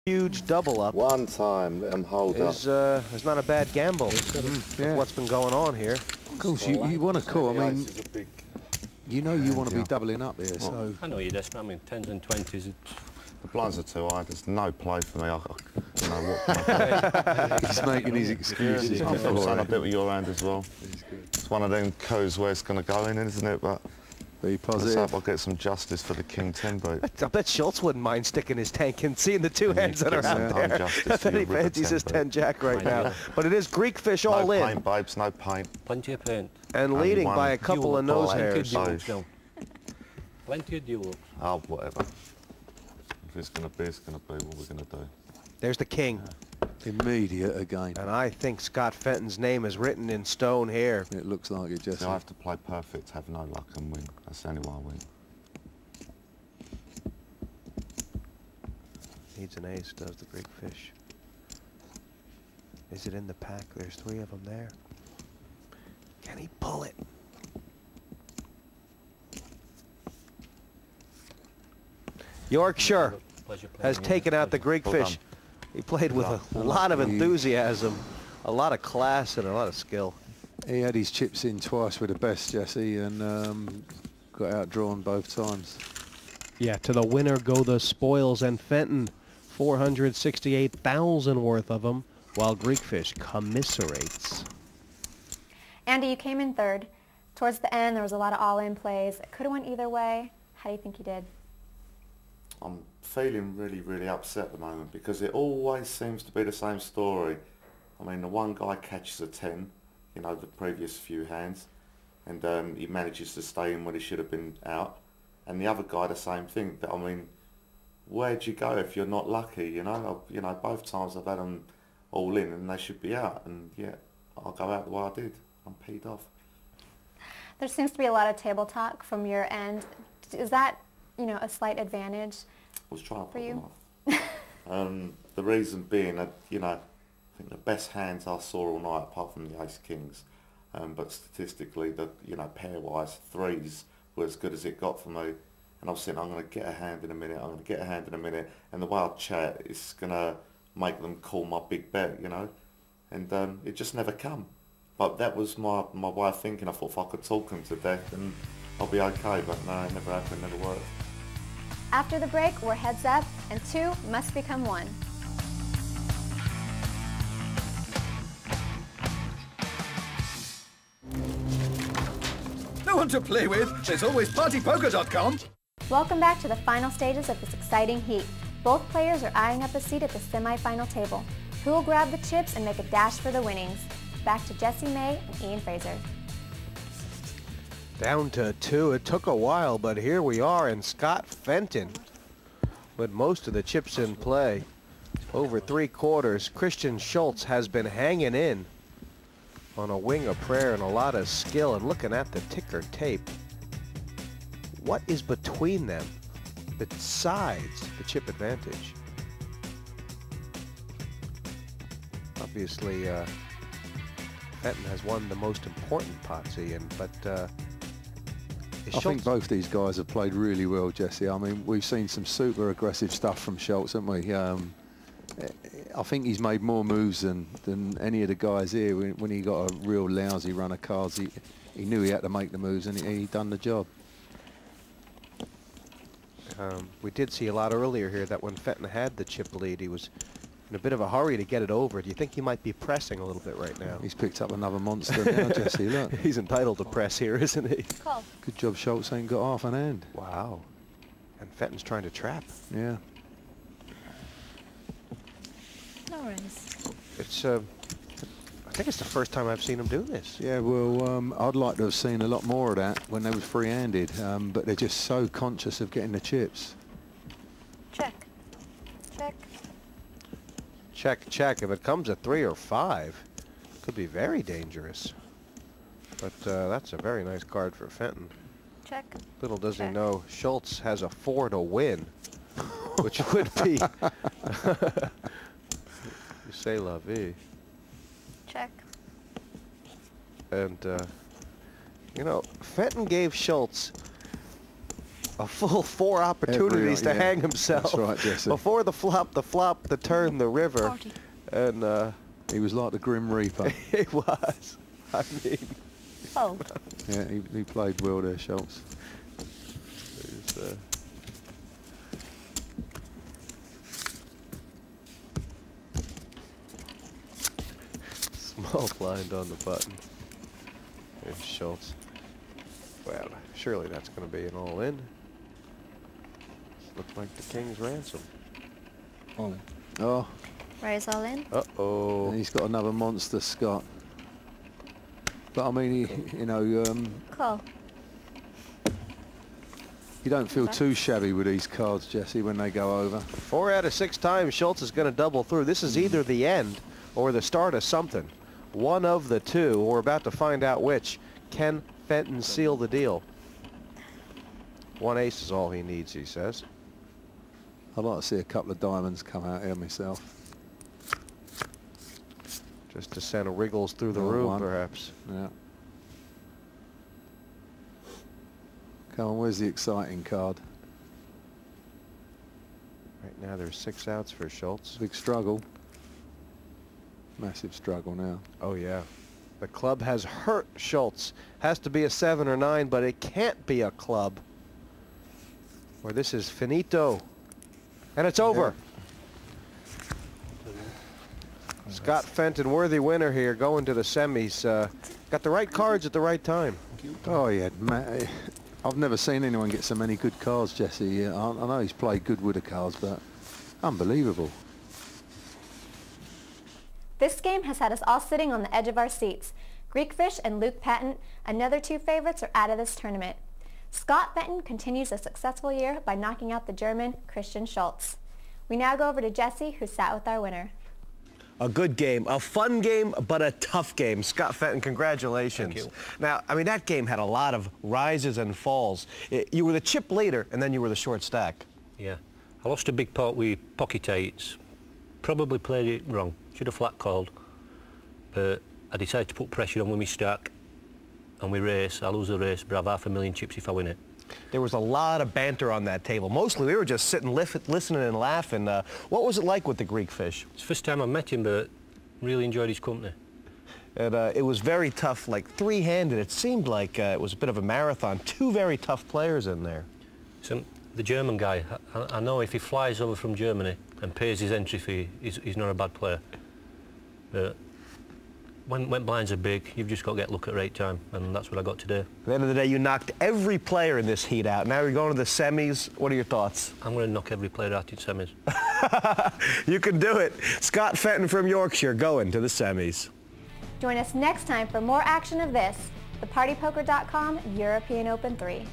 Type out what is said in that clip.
huge double up. One time, let him hold up. Is not a bad gamble. Yeah. What's been going on here? Of course, you want to call. I mean, you know you want to be doubling up here, so... I know you're desperate. I mean, 10s and 20s. The blinds are too high. There's no play for me. You know what can I do? He's making his excuses. I'm saying a bit with your hand as well. It's one of them coups where it's going to go in, isn't it? But be let's positive. hope I'll get some justice for the King 10 beat. I bet Schultz wouldn't mind sticking his tank in, seeing the two hands that are out there. I bet he fancies his 10 jack right now. But it is Greek fish all in. No paint, babes, no paint. Plenty of paint. And leading by a couple of nose hairs. Plenty of duels. Oh, whatever. If it's going to be, it's going to be what we're going to do. There's the King. Immediate again. And I think Scott Fenton's name is written in stone here. It looks like it, Jesse. So I have to play perfect, have no luck and win. That's the only way I win. Needs an ace, does the Greek fish. Is it in the pack? There's 3 of them there. Can he pull it? Yorkshire has taken out the Greek fish. He played with a lot of enthusiasm, a lot of class, and a lot of skill. He had his chips in twice with the best, Jesse, and got outdrawn both times. Yeah, to the winner go the spoils, and Fenton, 468,000 worth of them, while Greek fish commiserates. Andy, you came in third. Towards the end, there was a lot of all-in plays. It could have went either way. How do you think you did? I'm feeling really, really upset at the moment because it always seems to be the same story. I mean, the one guy catches a 10, you know, the previous few hands, and he manages to stay in when he should have been out. And the other guy, the same thing. I mean, where'd you go if you're not lucky, you know? Both times I've had them all in and they should be out, and yet I'll go out the way I did. I'm peed off. There seems to be a lot of table talk from your end. Is that, you know, a slight advantage I was trying to for put you? them off. The reason being that, you know, I think the best hands I saw all night, apart from the Ace Kings, but statistically, pair-wise, 3s were as good as it got for me. And I was saying, I'm going to get a hand in a minute, I'm going to get a hand in a minute, and the way I chat is going to make them call my big bet, you know. And it just never come. But that was my way of thinking. I thought if I could talk them to death, then I'll be okay. But no, it never happened, never worked. After the break, we're heads up, and 2 must become 1. No one to play with? There's always partypoker.com. Welcome back to the final stages of this exciting heat. Both players are eyeing up a seat at the semi-final table. Who will grab the chips and make a dash for the winnings? Back to Jessie May and Ian Fraser. Down to 2. It took a while, but here we are, and Scott Fenton with most of the chips in play. Over 3/4. Christian Schultz has been hanging in on a wing of prayer and a lot of skill. And looking at the ticker tape, what is between them besides the chip advantage? Obviously, Fenton has won the most important pots, Ian, but I think both these guys have played really well, Jesse. I mean, we've seen some super aggressive stuff from Schultz, haven't we? I think he's made more moves than any of the guys here. When he got a real lousy run of cards, he knew he had to make the moves, and he done the job. We did see a lot earlier here that when Fenton had the chip lead, he was in a bit of a hurry to get it over. Do you think he might be pressing a little bit right now? He's picked up another monster now, Jesse, look. He's entitled to press here, isn't he? Call. Good job Schultz ain't got half an hand. Wow. And Fenton's trying to trap. Yeah. No worries. It's, I think it's the first time I've seen him do this. Yeah, well, I'd like to have seen a lot more of that when they was free-handed, but they're just so conscious of getting the chips. Check. Check. Check, check. If it comes at 3 or 5, it could be very dangerous. But that's a very nice card for Fenton. Check. Little does he Check. know, Schultz has a 4 to win, which would be c'est la vie. Check. And, you know, Fenton gave Schultz a full 4 opportunities to hang himself. That's right, Jesse. Before the flop, the turn, the river. And he was like the Grim Reaper. He was. I mean. Oh. Yeah, he played well there, Schultz. Small blind on the button. There's Schultz. Well, surely that's going to be an all-in. Looks like the King's ransom. Oh. Raise all in. Uh-oh. And he's got another monster, Scott. But I mean, you know, Call. you don't feel too shabby with these cards, Jesse, when they go over. 4 out of 6 times Schultz is going to double through. This is either the end or the start of something. One of the two. We're about to find out which. Can Fenton seal the deal? 1 ace is all he needs, he says. I'd like to see a couple of diamonds come out here myself. Just to send a wriggles through the Another room, one. perhaps. Yeah. Come on, where's the exciting card? Right now there's 6 outs for Schultz. Big struggle. Massive struggle now. Oh, yeah. The club has hurt Schultz. Has to be a 7 or 9, but it can't be a club. Or this is finito. And it's over. Scott Fenton, worthy winner here, going to the semis. Got the right cards at the right time. Oh, yeah. I've never seen anyone get so many good cards, Jesse. I know he's played good with the cards, but unbelievable. This game has had us all sitting on the edge of our seats. Greekfish and Luke Patton, another 2 favorites, are out of this tournament. Scott Fenton continues a successful year by knocking out the German Christian Schultz. We now go over to Jesse, who sat with our winner. A good game, a fun game, but a tough game. Scott Fenton, congratulations. Thank you. Now, I mean, that game had a lot of rises and falls. You were the chip leader, and then you were the short stack. Yeah. I lost a big pot with pocket 8s. Probably played it wrong. Should have flat called. But I decided to put pressure on with my stack. And we race. I lose the race, but I have 500,000 chips if I win it. There was a lot of banter on that table. Mostly we were just sitting listening and laughing. What was it like with the Greek fish? It's the first time I met him, but really enjoyed his company. And, it was very tough, like 3-handed. It seemed like it was a bit of a marathon. 2 very tough players in there. So the German guy, I know if he flies over from Germany and pays his entry fee, he's not a bad player. But when blinds are big, you've just got to get luck at the right time, and that's what I got today. At the end of the day, you knocked every player in this heat out. Now you're going to the semis. What are your thoughts? I'm going to knock every player out in semis. You can do it. Scott Fenton from Yorkshire going to the semis. Join us next time for more action of this, the PartyPoker.com European Open 3.